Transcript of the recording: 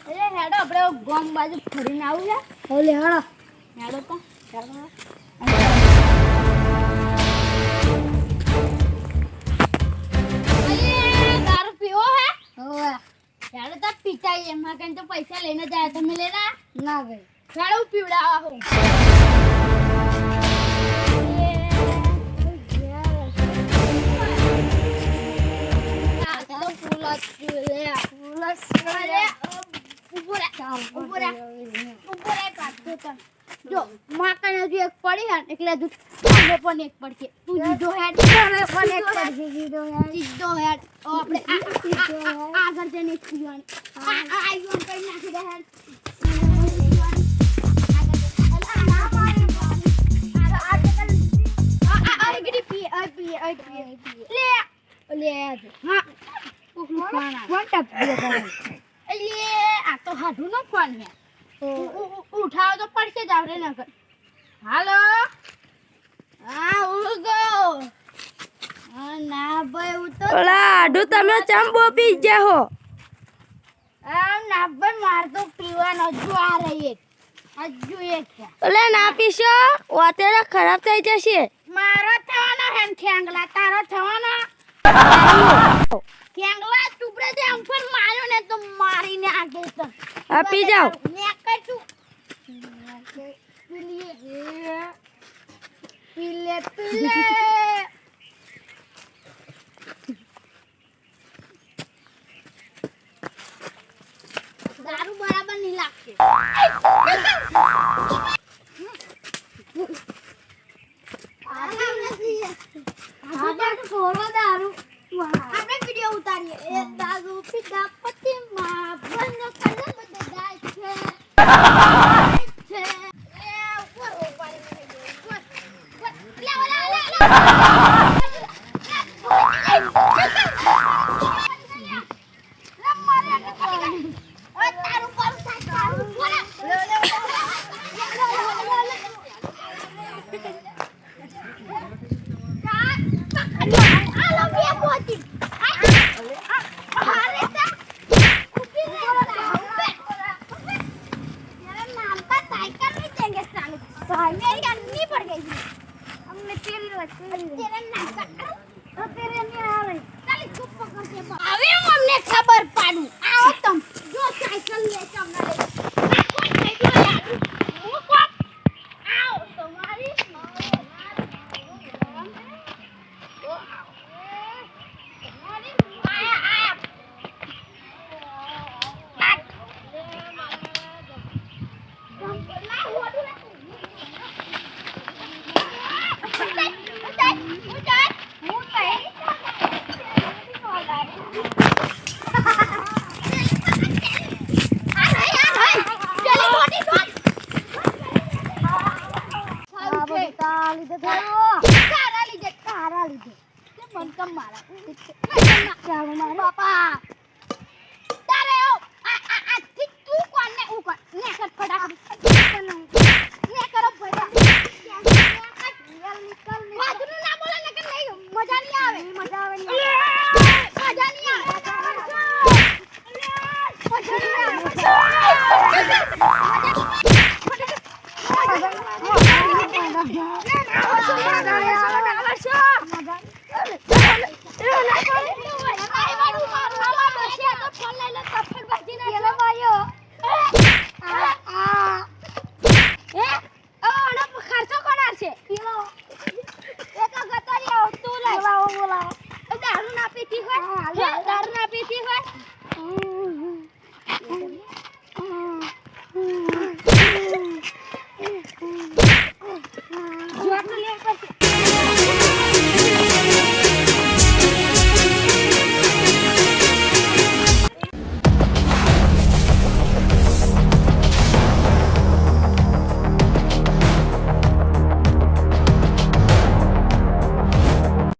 એ હેડો આપણે ગોમ બાજુ ફરીને આવું છે. ઓલે હેડો. હેડો તો દારૂ પીવો હે? ઓવે. હેડો તો પીતાઈ એમાં કઈ તો પૈસા લઈને જાય તમે લેના ના ભાઈ. હેડો પીવડાવા હું. જો માકણ હજુ એક પડી હે એટલે હજુ તમે પણ એક પડશે તું જીજો હેડ તમે પણ એક પડશે જીજો હેડ. જીજો હેડ આપણે આગળ જઈને પીવાની આ યુન કરી નાખી દે હેડ ઉઠાવ તો પડશે જ આવડે નગર. હાલો હા ઉગો ના ભાઈ હું તો ઓલા આડુ તમે ચંબો પી જાહો. ના ભાઈ માર તો પીવાનો હજુ આ રહી હજુ એક છે. ઓલે ના પીશો વાતેરા ખરાબ થઈ જશે. મારો થવાનો હે ઠેંગલા તારો થવાનો ઠેંગલા ટુકડે દે આમ પર માર્યો ને તો મારીને આગે તો આ પી જાઓ. ને કશું પીલે દારૂ બરાબર નહીં લાગશે. આપણે વિડિયો ઉતારીએ એ દારૂ પીધા પછી માં બંધ કલમ બદલાય છે એ ઉપર પાડી લે હવે હું અમને ખબર પાડું આવો તમ જો સાયકલ લે તમને આવો તમારી બાપા તારે આ ઠીક તું કોને ઉપર ને કર ફટાફટ ને કરો ફટાફટ